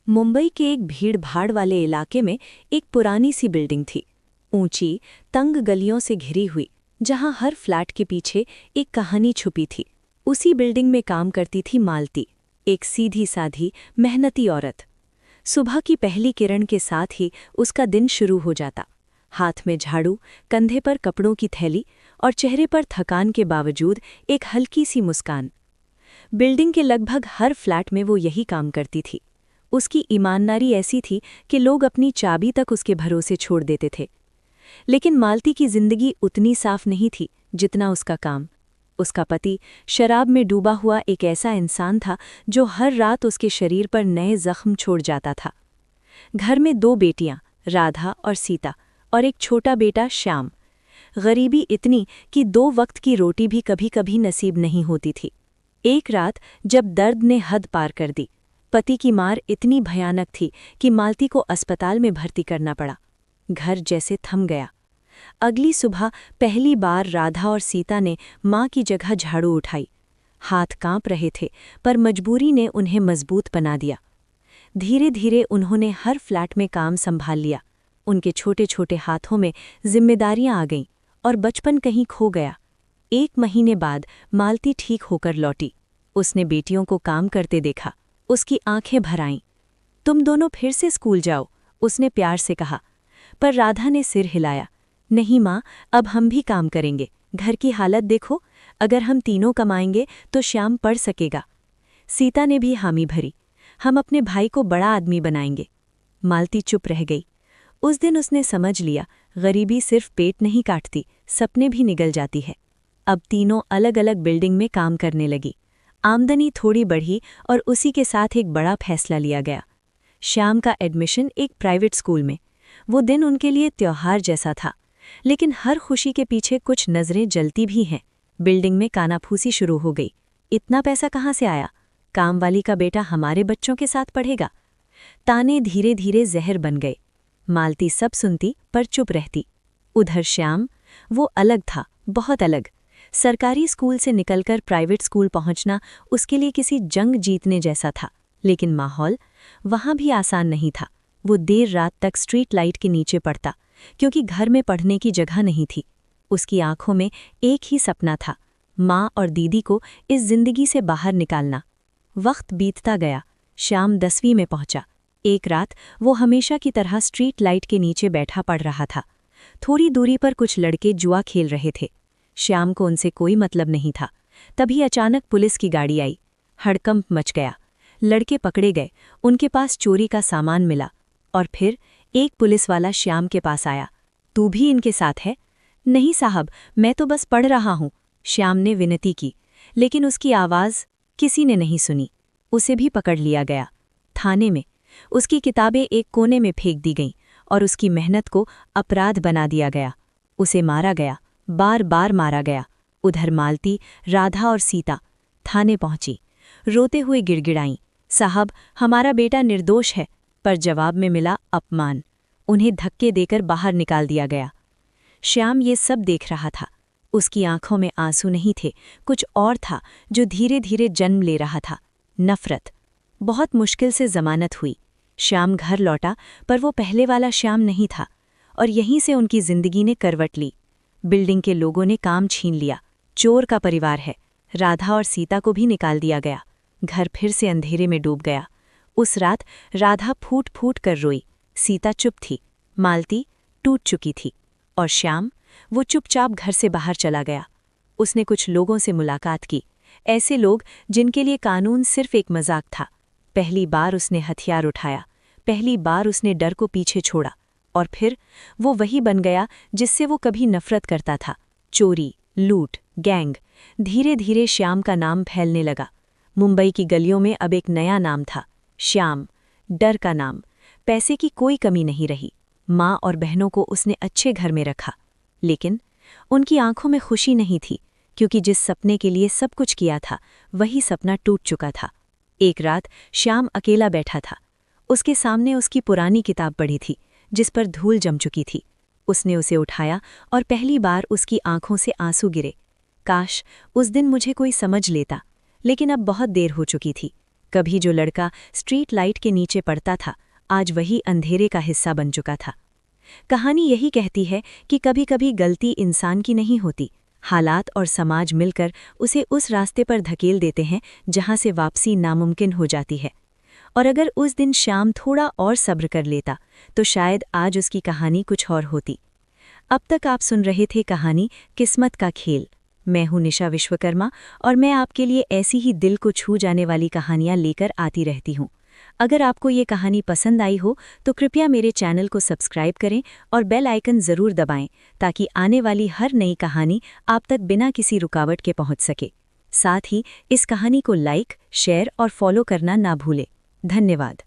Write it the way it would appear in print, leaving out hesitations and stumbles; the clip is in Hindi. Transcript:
मुंबई के एक भीड़-भाड़ वाले इलाके में एक पुरानी सी बिल्डिंग थी। ऊंची, तंग गलियों से घिरी हुई, जहां हर फ्लैट के पीछे एक कहानी छुपी थी। उसी बिल्डिंग में काम करती थी मालती, एक सीधी-साधी, मेहनती औरत। सुबह की पहली किरण के साथ ही उसका दिन शुरू हो जाता। हाथ में झाड़ू, कंधे पर कपड़ों की थैली और चेहरे पर थकान के बावजूद एक हल्की सी मुस्कान। बिल्डिंग के लगभग हर फ्लैट में वो यही काम करती थी। उसकी ईमानदारी ऐसी थी कि लोग अपनी चाबी तक उसके भरोसे छोड़ देते थे। लेकिन मालती की जिंदगी उतनी साफ नहीं थी जितना उसका काम। उसका पति शराब में डूबा हुआ एक ऐसा इंसान था जो हर रात उसके शरीर पर नए जख्म छोड़ जाता था। घर में 2 बेटियां, राधा और सीता, और एक छोटा बेटा श्याम। गरीबी इतनी कि 2 वक्त की रोटी भी कभी-कभी नसीब नहीं होती थी। एक रात जब दर्द ने हद पार कर दी, पति की मार इतनी भयानक थी कि मालती को अस्पताल में भर्ती करना पड़ा। घर जैसे थम गया। अगली सुबह पहली बार राधा और सीता ने माँ की जगह झाड़ू उठाई। हाथ कांप रहे थे, पर मजबूरी ने उन्हें मजबूत बना दिया। धीरे धीरे उन्होंने हर फ्लैट में काम संभाल लिया। उनके छोटे छोटे हाथों में जिम्मेदारियां आ गईं और बचपन कहीं खो गया। 1 महीने बाद मालती ठीक होकर लौटी। उसने बेटियों को काम करते देखा। उसकी आंखें भर आईं। तुम दोनों फिर से स्कूल जाओ, उसने प्यार से कहा। पर राधा ने सिर हिलाया। नहीं माँ, अब हम भी काम करेंगे। घर की हालत देखो, अगर हम तीनों कमाएंगे तो श्याम पढ़ सकेगा। सीता ने भी हामी भरी। हम अपने भाई को बड़ा आदमी बनाएंगे। मालती चुप रह गई। उस दिन उसने समझ लिया, गरीबी सिर्फ पेट नहीं काटती, सपने भी निगल जाती है। अब तीनों अलग अलग बिल्डिंग में काम करने लगी। आमदनी थोड़ी बढ़ी और उसी के साथ एक बड़ा फैसला लिया गया। श्याम का एडमिशन एक प्राइवेट स्कूल में। वो दिन उनके लिए त्योहार जैसा था। लेकिन हर खुशी के पीछे कुछ नज़रें जलती भी हैं। बिल्डिंग में कानाफूसी शुरू हो गई। इतना पैसा कहाँ से आया? काम वाली का बेटा हमारे बच्चों के साथ पढ़ेगा। ताने धीरे धीरे जहर बन गए। मालती सब सुनती पर चुप रहती। उधर श्याम, वो अलग था, बहुत अलग। सरकारी स्कूल से निकलकर प्राइवेट स्कूल पहुंचना उसके लिए किसी जंग जीतने जैसा था। लेकिन माहौल वहां भी आसान नहीं था। वो देर रात तक स्ट्रीट लाइट के नीचे पढ़ता, क्योंकि घर में पढ़ने की जगह नहीं थी। उसकी आंखों में एक ही सपना था, माँ और दीदी को इस जिंदगी से बाहर निकालना। वक्त बीतता गया। श्याम 10वीं में पहुंचा। एक रात वो हमेशा की तरह स्ट्रीट लाइट के नीचे बैठा पढ़ रहा था। थोड़ी दूरी पर कुछ लड़के जुआ खेल रहे थे। श्याम को उनसे कोई मतलब नहीं था। तभी अचानक पुलिस की गाड़ी आई। हड़कंप मच गया। लड़के पकड़े गए। उनके पास चोरी का सामान मिला। और फिर एक पुलिसवाला श्याम के पास आया। तू भी इनके साथ है? नहीं साहब, मैं तो बस पढ़ रहा हूँ, श्याम ने विनती की। लेकिन उसकी आवाज़ किसी ने नहीं सुनी। उसे भी पकड़ लिया गया। थाने में उसकी किताबें एक कोने में फेंक दी गईं और उसकी मेहनत को अपराध बना दिया गया। उसे मारा गया, बार बार मारा गया। उधर मालती, राधा और सीता थाने पहुंची। रोते हुए गिड़गिड़ाईं, साहब हमारा बेटा निर्दोष है। पर जवाब में मिला अपमान। उन्हें धक्के देकर बाहर निकाल दिया गया। श्याम ये सब देख रहा था। उसकी आंखों में आंसू नहीं थे, कुछ और था जो धीरे धीरे जन्म ले रहा था, नफरत। बहुत मुश्किल से जमानत हुई। श्याम घर लौटा, पर वो पहले वाला श्याम नहीं था। और यहीं से उनकी जिंदगी ने करवट ली। बिल्डिंग के लोगों ने काम छीन लिया। चोर का परिवार है। राधा और सीता को भी निकाल दिया गया। घर फिर से अंधेरे में डूब गया। उस रात राधा फूट फूट कर रोई। सीता चुप थी। मालती टूट चुकी थी। और श्याम, वो चुपचाप घर से बाहर चला गया। उसने कुछ लोगों से मुलाकात की, ऐसे लोग जिनके लिए कानून सिर्फ एक मजाक था। पहली बार उसने हथियार उठाया। पहली बार उसने डर को पीछे छोड़ा। और फिर वो वही बन गया जिससे वो कभी नफरत करता था। चोरी, लूट, गैंग। धीरे धीरे श्याम का नाम फैलने लगा। मुंबई की गलियों में अब एक नया नाम था, श्याम, डर का नाम। पैसे की कोई कमी नहीं रही। माँ और बहनों को उसने अच्छे घर में रखा। लेकिन उनकी आंखों में खुशी नहीं थी, क्योंकि जिस सपने के लिए सब कुछ किया था, वही सपना टूट चुका था। एक रात श्याम अकेला बैठा था। उसके सामने उसकी पुरानी किताब पड़ी थी, जिस पर धूल जम चुकी थी। उसने उसे उठाया और पहली बार उसकी आंखों से आंसू गिरे। काश उस दिन मुझे कोई समझ लेता, लेकिन अब बहुत देर हो चुकी थी। कभी जो लड़का स्ट्रीट लाइट के नीचे पड़ता था, आज वही अंधेरे का हिस्सा बन चुका था। कहानी यही कहती है कि कभी-कभी गलती इंसान की नहीं होती, हालात और समाज मिलकर उसे उस रास्ते पर धकेल देते हैं जहां से वापसी नामुमकिन हो जाती है। और अगर उस दिन श्याम थोड़ा और सब्र कर लेता तो शायद आज उसकी कहानी कुछ और होती। अब तक आप सुन रहे थे कहानी किस्मत का खेल। मैं हूं निशा विश्वकर्मा और मैं आपके लिए ऐसी ही दिल को छू जाने वाली कहानियां लेकर आती रहती हूं। अगर आपको ये कहानी पसंद आई हो तो कृपया मेरे चैनल को सब्सक्राइब करें और बेल आइकन ज़रूर दबाएं ताकि आने वाली हर नई कहानी आप तक बिना किसी रुकावट के पहुंच सके। साथ ही इस कहानी को लाइक, शेयर और फॉलो करना ना भूलें। धन्यवाद।